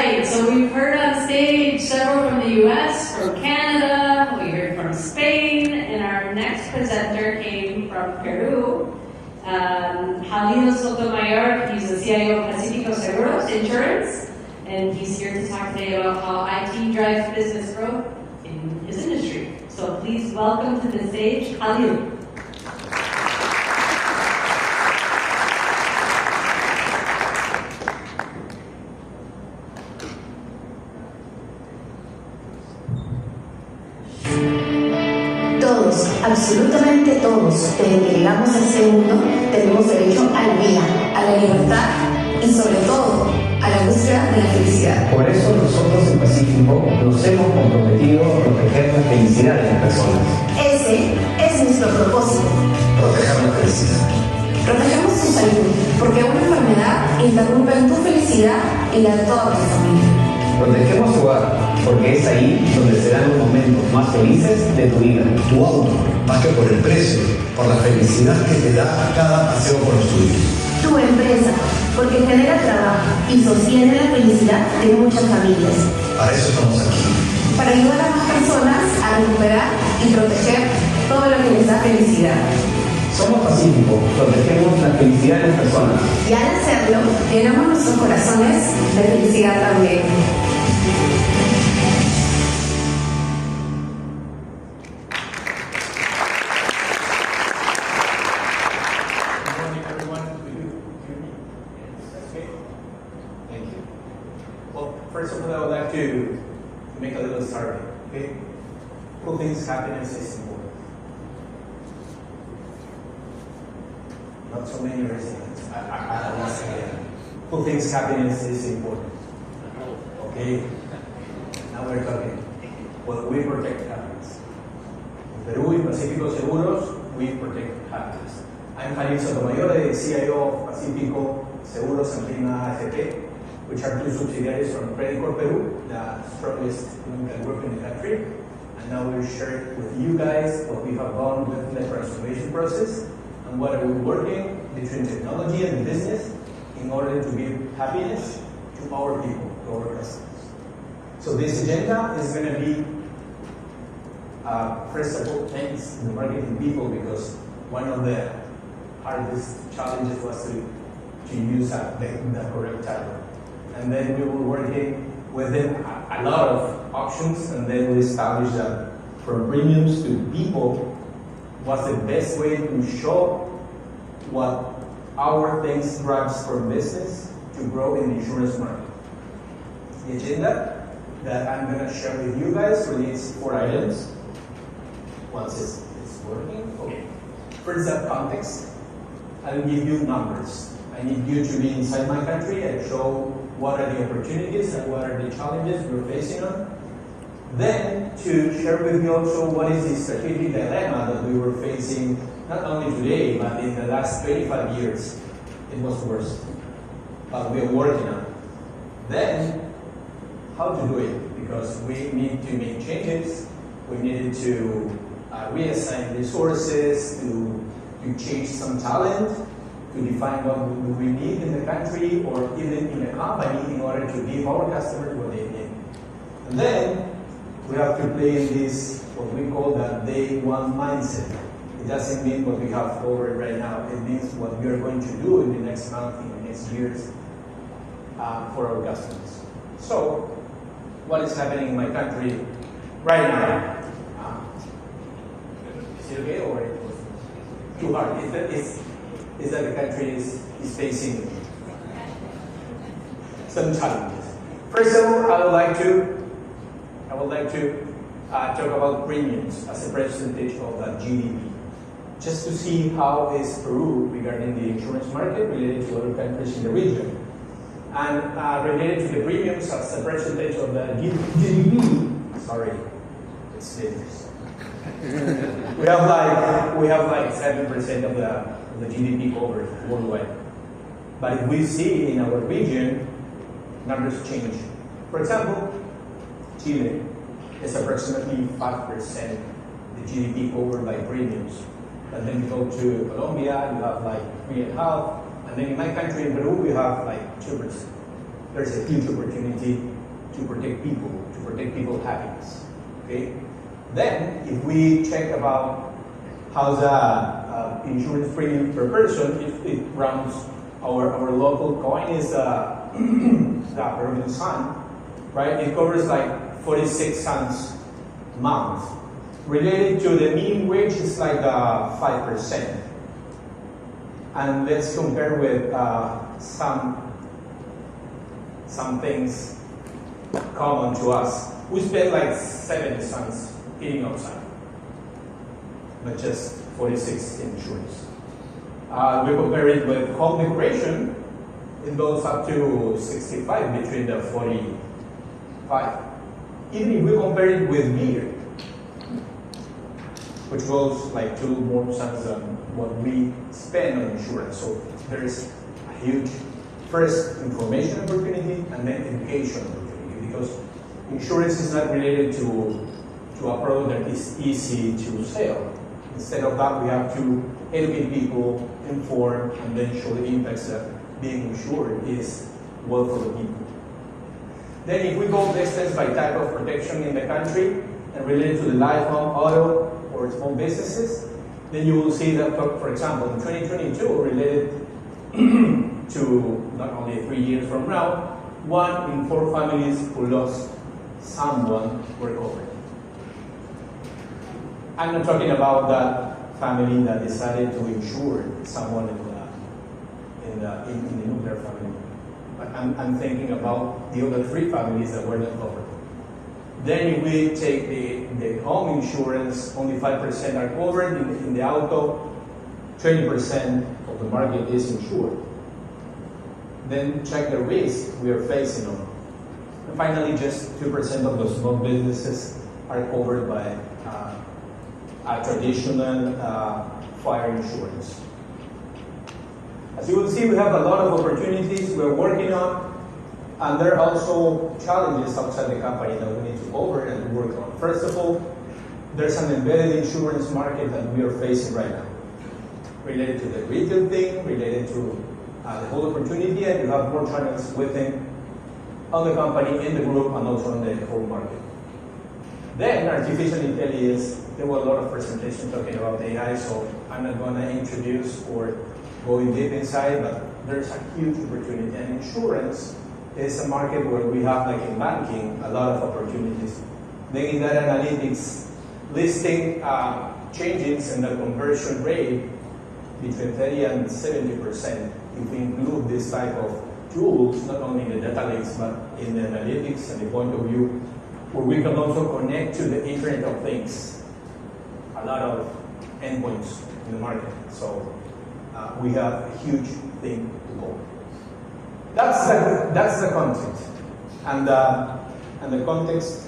right, so we've heard on stage several from the US, from Canada, we heard from Spain, and our next presenter came from Peru. Jalil Sotomayor, he's the CIO of Pacifico Seguros Insurance, and he's here to talk today about how IT drives business growth in his industry. So please welcome to the stage, Jalil. Todos, absolutamente todos, desde que llegamos a este mundo, tenemos derecho a la vida, a la libertad y sobre todo a la búsqueda de la felicidad. Por eso nosotros en Pacífico nos hemos comprometido a proteger la felicidad de las personas. Ese es nuestro propósito. Proteger la felicidad. Protegemos tu salud, porque una enfermedad interrumpe tu felicidad y la de toda tu familia. Protegemos tu hogar, porque es ahí donde serán los momentos más felices de tu vida. Tu auto, más que por el precio, por la felicidad que te da cada paseo por los tuyos. Tu empresa, porque genera trabajo y sostiene la felicidad de muchas familias. Para eso estamos aquí. Para ayudar a más personas a recuperar y proteger todo lo que les da felicidad. Somos Pacífico, protegemos la felicidad de las personas. Y al hacerlo, llenamos nuestros corazones de felicidad también. First of all, I would like to make a little survey, okay? Who thinks happiness is important? Not so many residents. I once again. Who thinks happiness is important? Okay, now we're talking. Well, we protect happiness. In Peru, in Pacifico Seguros, we protect happiness. I'm Jalil Sotomayor, the CIO of Pacifico Seguros and Prima AFP, which are two subsidiaries from Credit Corp Peru, the strongest economic group in the country. And now we'll share with you guys what we have done with the transformation process and what are we working between technology and the business in order to give happiness to our people, to our customers. So this agenda is going to be, first of all, thanks to the marketing people, because one of the hardest challenges was to use the correct title. And then we were working with them a lot of options, and then we established that from premiums to people was the best way to show what our things drives for business to grow in the insurance market. The agenda that I'm going to share with you guys relates 4 items. Once it's working, okay. First, that context. I'll give you numbers. I need you to be inside my country and show what are the opportunities and what are the challenges we're facing on. Then to share with you also what is the strategic dilemma that we were facing, not only today, but in the last 25 years. It was worse, but we are working on it. Then, how to do it, because we need to make changes, we needed to reassign resources, to change some talent, to define what we need in the country or even in a company in order to give our customers what they need. And then we have to play in this, what we call the day one mindset. It doesn't mean what we have forward right now. It means what we are going to do in the next month, in the next years for our customers. So, what is happening in my country right now? Is it okay or it was too hard? Is that the country is facing some challenges. First of all, I would like to talk about premiums as a percentage of the GDP, just to see how is Peru regarding the insurance market related to other countries in the region, and related to the premiums as a percentage of the GDP. Sorry, it's dangerous. we have like 7% of the GDP covered worldwide. But if we see in our region, numbers change. For example, Chile is approximately 5% the GDP covered by premiums. And then you go to Colombia, you have like 3.5%. And then in my country, in Peru, we have like 2%. There's a huge opportunity to protect people's happiness. Okay. Then, if we check about how's the insurance premium per person, it runs our local coin is the Peruvian sun, right? It covers like 46 cents a month. Related to the minimum wage, it's like 5%. And let's compare with some things common to us. We spend like 70 cents eating outside, but just 46 in insurance. We compare it with home decoration, it goes up to 65 between the 45. Even if we compare it with beer, which goes like 2 more cents than what we spend on insurance. So there is a huge, first, information opportunity and then education opportunity, because insurance is not related to a product that is easy to sell. Instead of that, we have to educate people, inform, and then show the impacts that being insured is well for the people. Then if we go distance by type of protection in the country and related to the life, home, auto, or small businesses, then you will see that, for example, in 2022, related to not only 3 years from now, 1 in 4 families who lost someone were covered. I'm not talking about that family that decided to insure someone in the nuclear family, but I'm thinking about the other 3 families that were not covered. Then if we take the home insurance, only 5% are covered. In the auto, 20% of the market is insured. Then check the risk we are facing on. And finally, just 2% of the small businesses are covered by a traditional fire insurance. As you will see, we have a lot of opportunities we're working on, and there are also challenges outside the company that we need to cover and work on. First of all, there's an embedded insurance market that we are facing right now, related to the retail thing, related to the whole opportunity, and you have more channels within on the company, in the group, and also on the whole market. Then artificial intelligence, there were a lot of presentations talking about AI, so I'm not going to introduce or go in deep inside, but there's a huge opportunity. And insurance is a market where we have, like in banking, a lot of opportunities. Then in data analytics, listing changes in the conversion rate between 30 and 70%. If we include this type of tools, not only in the data lakes, but in the analytics and the point of view, where we can also connect to the Internet of Things. A lot of endpoints in the market. So we have a huge thing to go. That's the context. And the context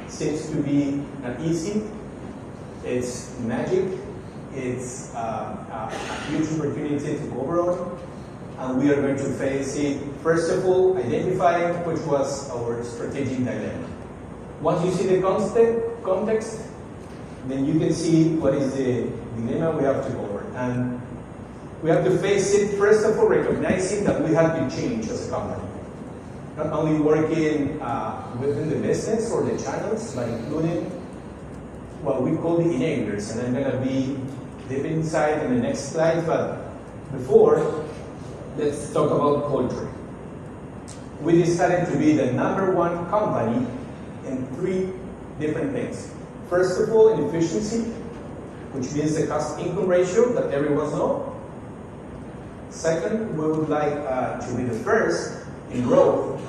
seems to be not easy. It's magic. It's a huge opportunity to cover on. And we are going to face it, first of all, identifying which was our strategic dilemma. Once you see the context, then you can see what is the dilemma we have to cover. And we have to face it, first of all, recognizing that we have to change as a company. Not only working within the business or the channels, but including what we call the enablers. And I'm going to be deep inside in the next slide, but before, let's talk about culture. We decided to be the #1 company in 3 different things. First of all, in efficiency, which means the cost-income ratio that everyone knows. Second, we would like to be the first in growth,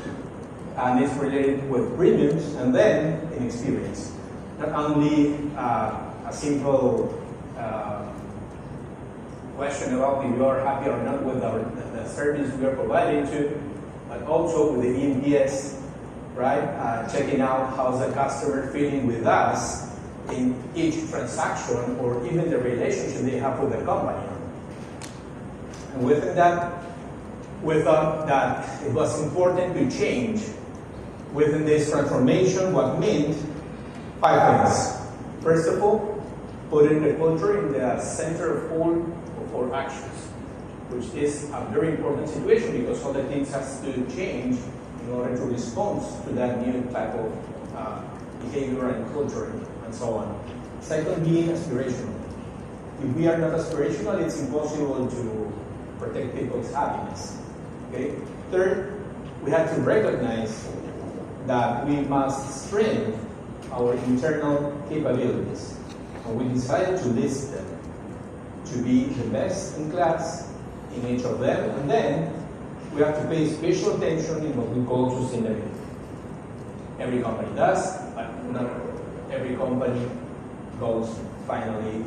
and it's related with premiums, and then in experience. Not only a simple question about if you are happy or not with the service we are providing to, but also with the NPS, right? Checking out how's the customer feeling with us in each transaction, or even the relationship they have with the company. And within that, we thought that it was important to change within this transformation what meant 5 things. First of all, putting the culture in the center of all of our actions, which is a very important situation because all the things has to change in order to respond to that new type of behavior and culture and so on. Second, being aspirational. If we are not aspirational, it's impossible to protect people's happiness. Okay? Third, we have to recognize that we must strengthen our internal capabilities. And we decided to list them to be the best in class in each of them, and then we have to pay special attention in what we call sustainability. Every company does, but not every company goes finally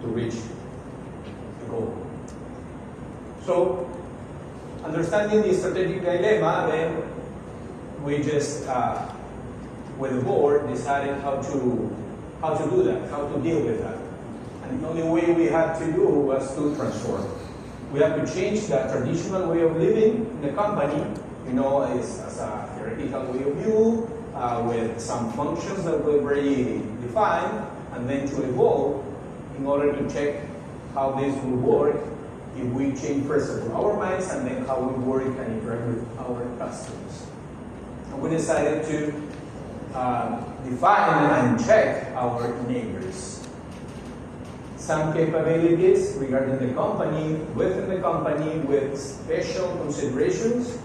to reach the goal. So, understanding the strategic dilemma, then we just, with the board, decided how to do that, how to deal with that. And the only way we had to do was to transform. We have to change that traditional way of living in the company, as a hierarchical way of view, with some functions that were very defined, and then to evolve in order to check how this will work if we change first of all our minds and then how we work and interact with our customers. And we decided to define and check our neighbors. Some capabilities regarding the company, within the company, with special considerations,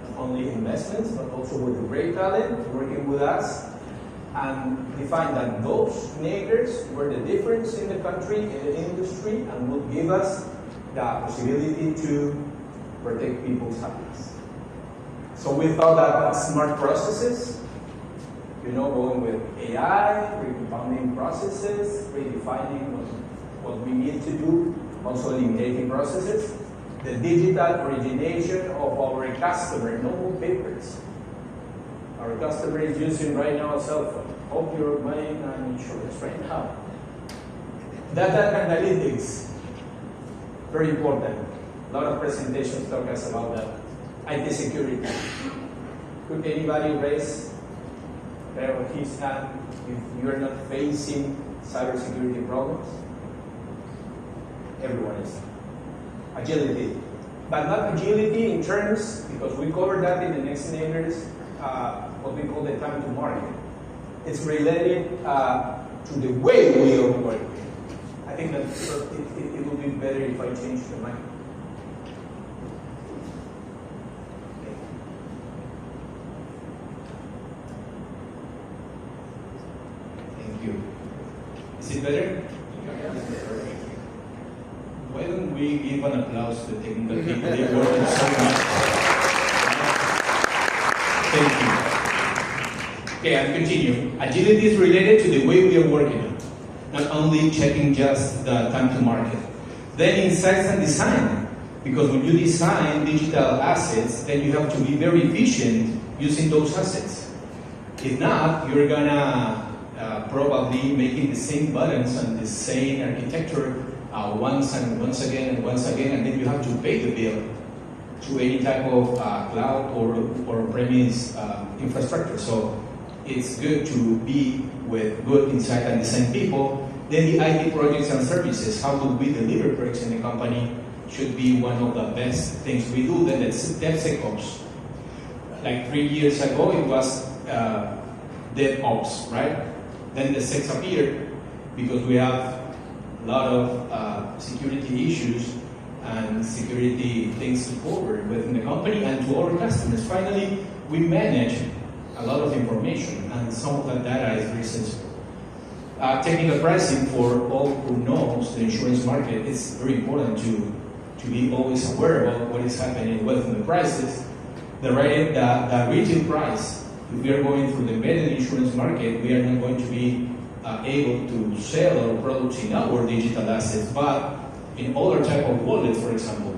not only investments, but also with great talent working with us, and define that those neighbors were the difference in the country, in the industry, and would give us the possibility to protect people's happiness. So we thought that smart processes, going with AI, recompounding processes, redefining what we need to do, also eliminating processes, the digital origination of our customer, no more papers. Our customer is using right now a cell phone. Hope you're buying an insurance right now. Data analytics, very important. A lot of presentations talk us about that. IT security. Could anybody raise his hand if you're not facing cybersecurity problems? Everyone is. Agility. But not agility in terms, because we covered that in the next enablers, what we call the time to market. It's related to the way we are working. I think that it would be better if I change the mic. Thank you. Is it better? Why don't we give an applause to the technical people? They worked so much. Thank you. Okay, I'll continue. Agility is related to the way we are working on, not only checking just the time to market. Then insights and design, because when you design digital assets, then you have to be very efficient using those assets. If not, you're gonna probably making the same buttons and the same architecture once again, and then you have to pay the bill to any type of cloud or premise infrastructure. So it's good to be with good insight and design people. Then the IT projects and services, how do we deliver projects in the company, should be one of the best things we do. Then it's DevSecOps. Like 3 years ago, it was DevOps, right? Then the Sex appeared because we have a lot of security issues and security things to forward within the company and to our customers. Finally, we manage a lot of information, and some of that data is very sensitive. Technical pricing, for all who knows the insurance market, it's very important to be always aware about what is happening within the prices. The retail price, if we are going through the embedded insurance market, we are not going to be able to sell our products in our digital assets, but in other type of wallets, for example.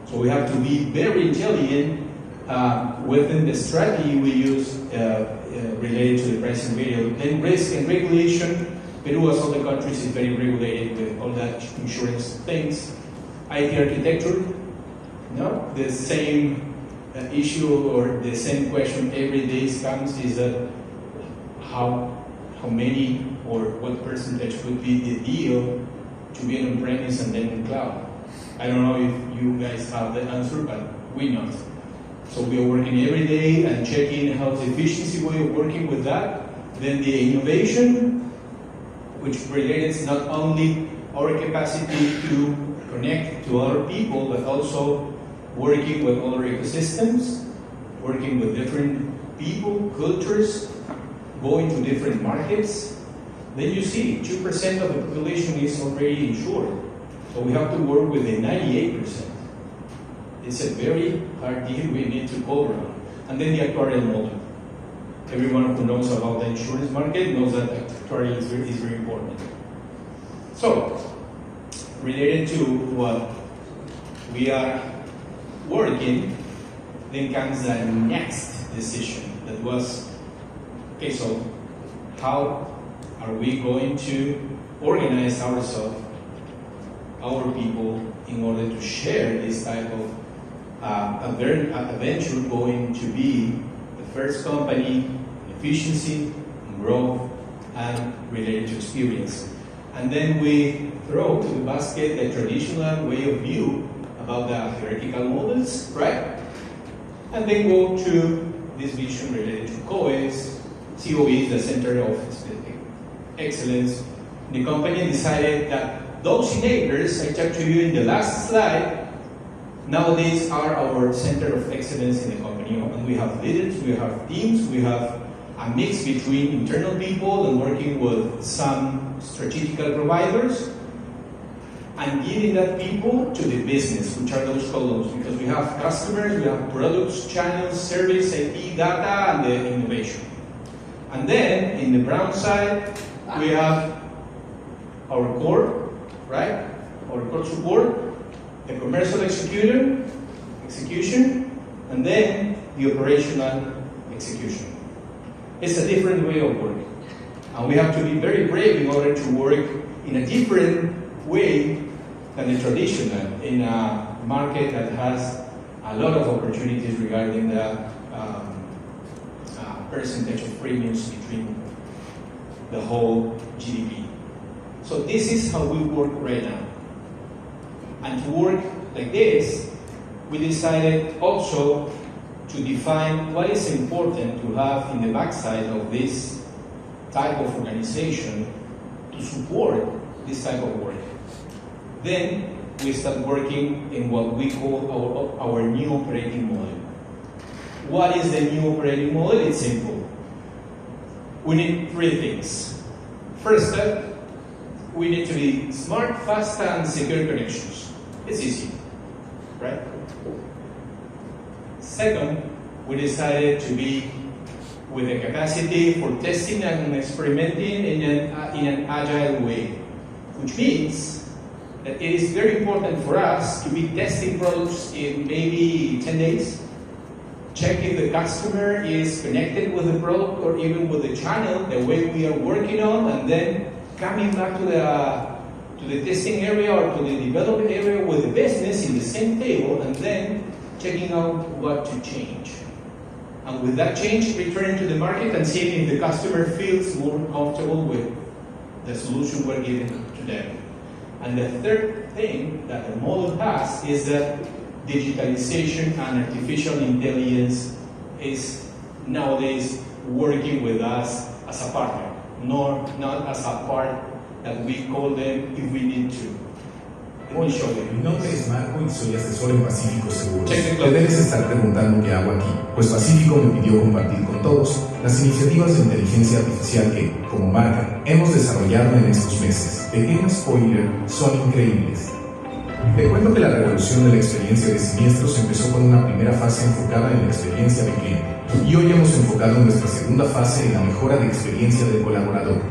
So we have to be very intelligent within the strategy we use related to the pricing video. Then risk and regulation. Peru, as other countries, is very regulated with all that insurance things. IT architecture, no, the same issue or the same question every day comes is that how many or what percentage would be the deal to be on premise and then in cloud. I don't know if you guys have the answer, but we not. So we are working every day and checking how's the efficiency way of working with that. Then the innovation, which relates not only our capacity to connect to other people, but also working with other ecosystems, working with different people, cultures, going to different markets. Then you see 2% of the population is already insured. So we have to work with the 98%. It's a very hard deal we need to go around. And then the actuarial model. Everyone who knows about the insurance market knows that actuarial is very important. So, related to what we are working, then comes the next decision that was, okay, so how are we going to organize ourselves, our people, in order to share this type of adventure going to be the first company in efficiency, in growth, and related to experience. And then we throw to the basket the traditional way of view about the hierarchical models, right? And then go to this vision related to COEs. COE is the center of excellence. The company decided that those enablers I talked to you in the last slide nowadays are our center of excellence in the company. And we have leaders, we have teams, we have a mix between internal people and working with some strategical providers, and giving that people to the business, which are those columns, because we have customers, we have products, channels, service, IT, data, and the innovation. And then, in the brown side, we have our core, right? Our core support, the commercial execution, and then the operational execution. It's a different way of working. And we have to be very brave in order to work in a different way than the traditional, in a market that has a lot of opportunities regarding the percentage of premiums between the whole GDP. So this is how we work right now. And to work like this, we decided also to define what is important to have in the backside of this type of organization to support this type of work. Then we start working in what we call our new operating model. What is the new operating model? It's simple. We need three things. First step, we need to be smart, fast, and secure connections. It's easy, right? Second, we decided to be with the capacity for testing and experimenting in an agile way, which means that it is very important for us to be testing products in maybe 10 days, check if the customer is connected with the product or even with the channel, the way we are working on, and then coming back to the testing area or to the development area with the business in the same table, and then checking out what to change. And with that change, returning to the market and seeing if the customer feels more comfortable with the solution we're giving to them. And the third thing that the model has is that digitalization and artificial intelligence is nowadays working with us as a partner, not as a part that we call them if we need to. Hola, mi nombre es Marco y soy asesor en Pacífico Seguros. Te debes estar preguntando qué hago aquí, pues Pacífico me pidió compartir con todos las iniciativas de inteligencia artificial que, como marca, hemos desarrollado en estos meses. Pequeño spoiler, son increíbles. Te cuento que la revolución de la experiencia de siniestros empezó con una primera fase enfocada en la experiencia del cliente. Y hoy hemos enfocado nuestra segunda fase en la mejora de experiencia del colaborador,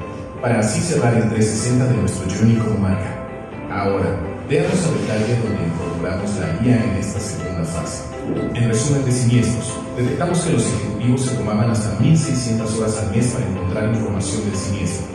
para así cerrar el 360 de nuestro journey como marca. Ahora, veamos a detalle donde incorporamos la IA en esta segunda fase. En resumen de siniestros, detectamos que los ejecutivos se tomaban hasta 1.600 horas al mes para encontrar información del siniestro.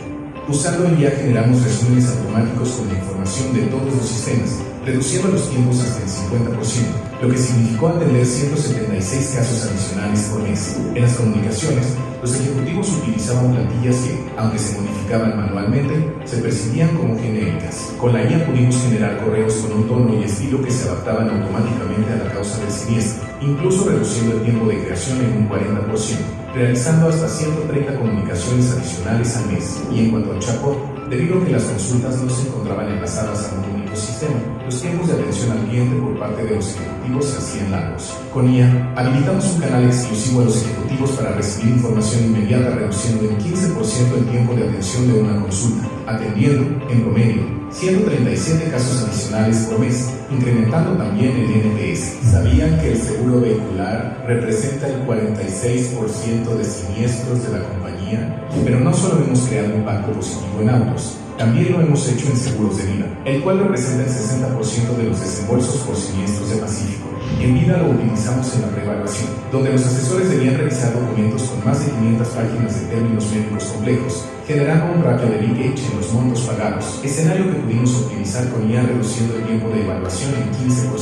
Usando el IA generamos resúmenes automáticos con la información de todos los sistemas, reduciendo los tiempos hasta el 50%, lo que significó atender 176 casos adicionales por mes. En las comunicaciones, los ejecutivos utilizaban plantillas que, aunque se modificaban manualmente, se percibían como genéricas. Con la IA pudimos generar correos con un tono y estilo que se adaptaban automáticamente a la causa del siniestro, incluso reduciendo el tiempo de creación en un 40%, realizando hasta 130 comunicaciones adicionales al mes. Y en cuanto al chatbot, debido a que las consultas no se encontraban enlazadas a un único sistema, los tiempos de atención al cliente por parte de los ejecutivos se hacían largos. Con IA, habilitamos un canal exclusivo a los ejecutivos para recibir información inmediata, reduciendo en 15% el tiempo de atención de una consulta, atendiendo, en promedio, 137 casos adicionales por mes, incrementando también el NPS. ¿Sabían que el seguro vehicular representa el 46% de siniestros de la compañía? Pero no solo hemos creado un impacto positivo en autos, también lo hemos hecho en seguros de vida, el cual representa el 60% de los desembolsos por siniestros de Pacífico. En vida lo utilizamos en la reevaluación, donde los asesores debían revisar documentos con más de 500 páginas de términos médicos complejos, generando un ratio de leakage en los montos pagados, escenario que pudimos optimizar con IA reduciendo el tiempo de evaluación en 15%,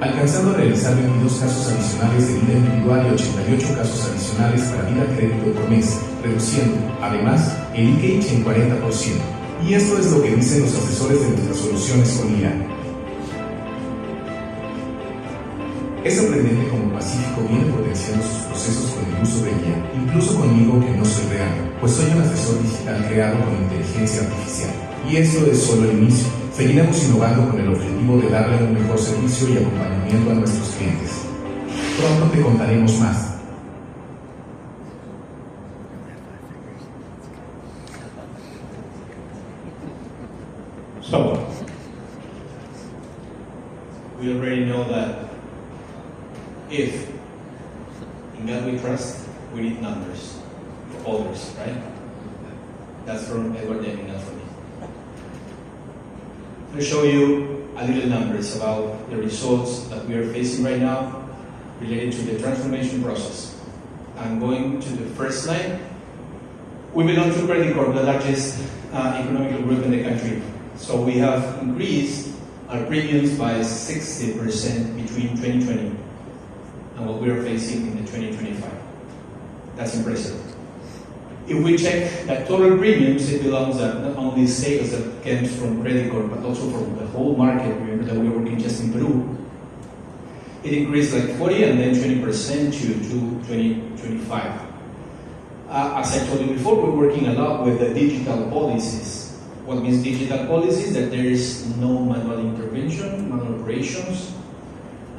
alcanzando a realizar 22 casos adicionales de vida individual y 88 casos adicionales para vida crédito por mes, reduciendo, además, el leakage en 40%. Y esto es lo que dicen los asesores de nuestras soluciones con IA. Es sorprendente cómo Pacífico viene potenciando sus procesos con el uso de IA, incluso conmigo que no soy real, pues soy un asesor digital creado con inteligencia artificial. Y esto es solo el inicio. Seguiremos innovando con el objetivo de darle un mejor servicio y acompañamiento a nuestros clientes. Pronto te contaremos más. So, we already know that if in God we trust, we need numbers for others, right? That's from Edward Deming, not from me. I'll show you a little numbers about the results that we are facing right now related to the transformation process. I'm going to the first slide. We belong to Credit Corp, the largest economic group in the country. So we have increased our premiums by 60% between 2020 and what we are facing in the 2025. That's impressive. If we check that total premiums, it belongs that not only sales that came from Credit Corp, but also from the whole market. Remember that we are working just in Peru. It increased like 40 and then 20% to 2025. As I told you before, we're working a lot with the digital policies. What means digital policies? That there is no manual intervention, manual operations,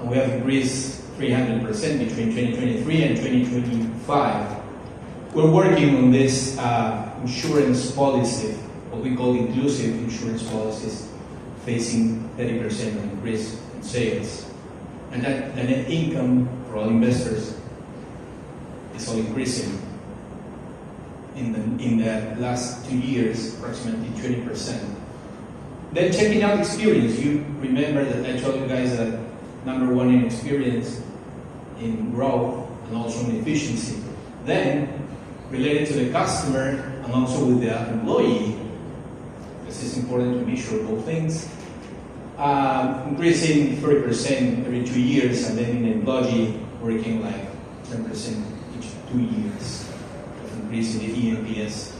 and we have increased 300% between 2023 and 2025. We're working on this insurance policy, what we call inclusive insurance policies, facing 30% of increase in sales. And that the net income for all investors is all increasing. In the last 2 years, approximately 20%. Then checking out experience. You remember that I told you guys that number one in experience, in growth, and also in efficiency. Then, related to the customer and also with the employee, this is important to measure both things, increasing 30% every 2 years, and then in employee working like 10% each 2 years. Increase in the ENPS.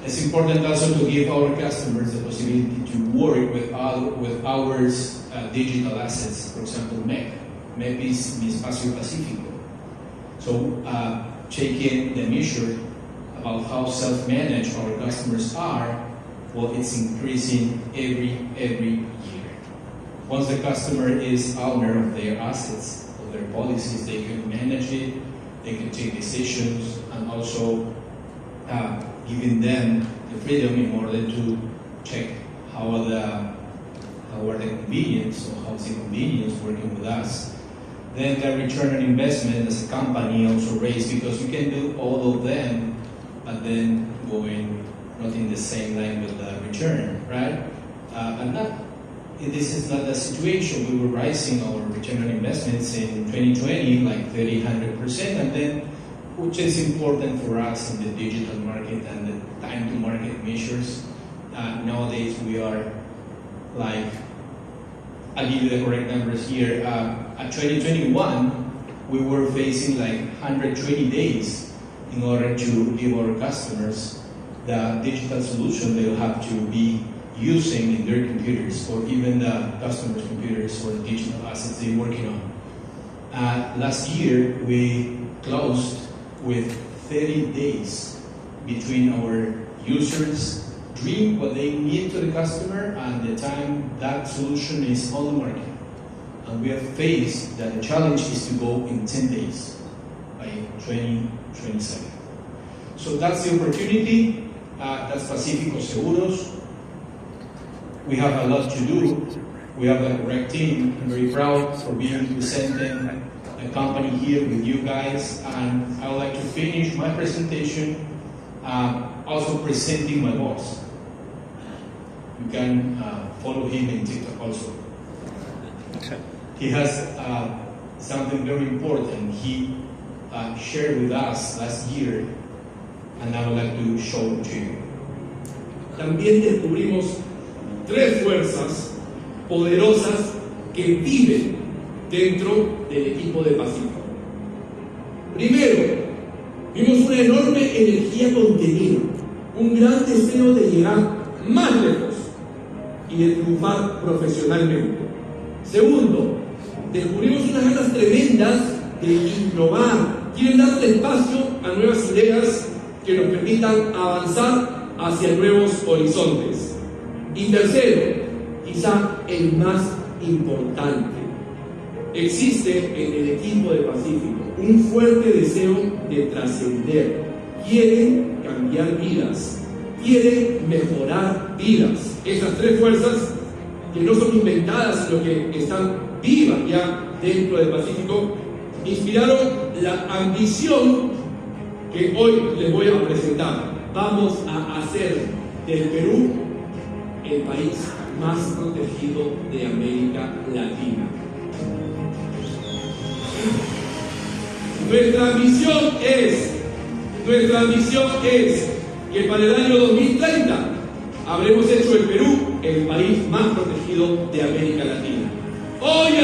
It's important also to give our customers the possibility to work with our digital assets. For example, MEP. MEP is Mi Espacio Pacífico. So checking the measure about how self-managed our customers are, well, it's increasing every year. Once the customer is owner of their assets, of their policies, they can manage it, they can take decisions, and also giving them the freedom in order to check how are the convenience or how's the convenience working with us. Then the return on investment as a company also raised, because you can do all of them, but then going not in the same line with the return, right? This is not the situation. We were rising our return on investments in 2020 like 300%, and then, which is important for us in the digital market and the time to market measures. Nowadays we are like, I'll give you the correct numbers here. At 2021, we were facing like 120 days in order to give our customers the digital solution they'll have to be using in their computers, or even the customers' computers or the digital assets they're working on. Last year, we closed with 30 days between our users bring what they need to the customer and the time that solution is on the market. And we have faced that the challenge is to go in 10 days by 2027. So that's the opportunity. That's Pacifico Seguros. We have a lot to do. We have the correct team. I'm very proud for being presenting the company here with you guys. And I would like to finish my presentation also presenting my boss. You can follow him in TikTok also. He has something very important he shared with us last year, and I would like to show it to you. También descubrimos tres fuerzas poderosas que viven dentro del equipo de Pacífico. Primero, vimos una enorme energía contenida, un gran deseo de llegar más lejos y de triunfar profesionalmente. Segundo, descubrimos unas ganas tremendas de innovar. Quieren darle espacio a nuevas ideas que nos permitan avanzar hacia nuevos horizontes. Y tercero, quizá el más importante, existe en el equipo de Pacífico un fuerte deseo de trascender. Quieren cambiar vidas, quieren mejorar vidas. Esas tres fuerzas, que no son inventadas, sino que están vivas ya dentro del Pacífico, inspiraron la ambición que hoy les voy a presentar. Vamos a hacer del Perú el país más protegido de América Latina. Nuestra misión es que para el año 2030 habremos hecho el Perú el país más protegido de América Latina. Hoy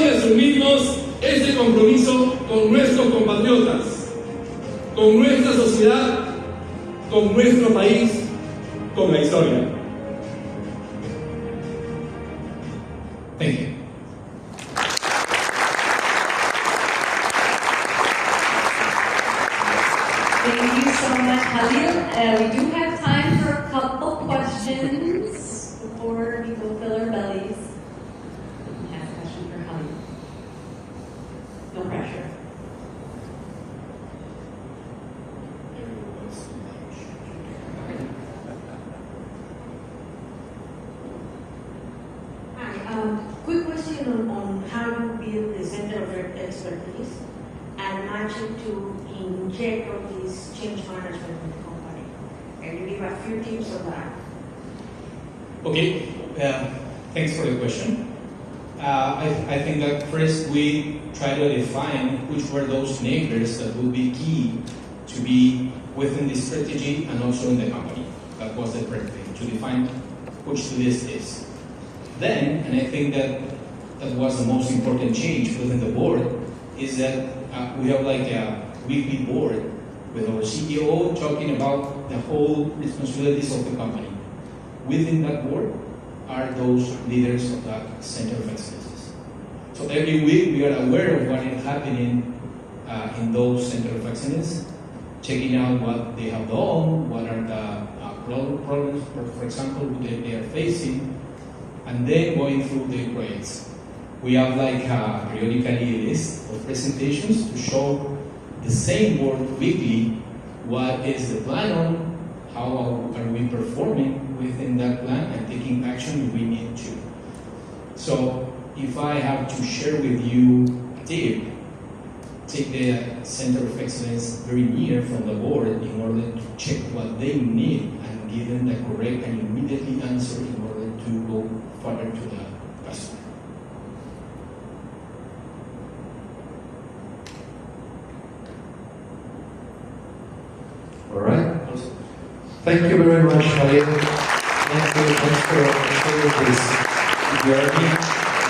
asumimos ese compromiso con nuestros compatriotas, con nuestra sociedad, con nuestro país, con la historia. Thank you. Thank you so much, Jalil. We do have time for a couple questions before we go fill our bellies. I have a question for Jalil. No pressure. Hi, quick question on how you build the center of expertise and matching to inject all this change management in the company. Can you give a few tips on that? Okay, thanks for the question. I think that first we try to define which were those enablers that will be key to be within the strategy and also in the company. That was the first thing, to define which this is. Then, and I think that was the most important change within the board, is that we have like a weekly board with our CEO talking about the whole responsibilities of the company. Within that board are those leaders of that Center of Excellences. So every week we are aware of what is happening in those Center of Excellence, checking out what they have done, what are the problems, for example, they are facing, and then going through the grades. We have like periodically a list of presentations to show the same board weekly what is the plan on, how are we performing within that plan and taking action if we need to. So if I have to share with you a tip, take the Center of Excellence very near from the board in order to check what they need and give them the correct and immediately answer in order to go further to the customer. All right. Thank you very much, Javier. Thanks for sharing this journey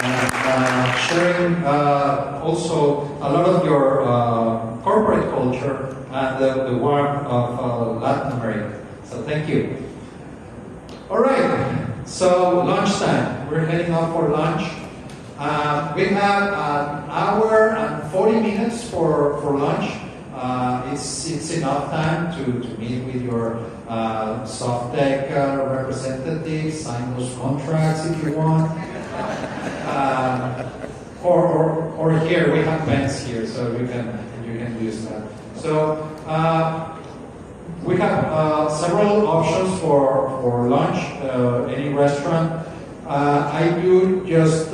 and sharing also a lot of your corporate culture and the warmth of Latin America. So thank you. All right. So lunchtime. We're heading out for lunch. We have an hour and 40 minutes for lunch. It's enough time to meet with your soft tech representatives, sign those contracts if you want. Or here, we have vents here, so you can use that. So we have several options for lunch, any restaurant. I do just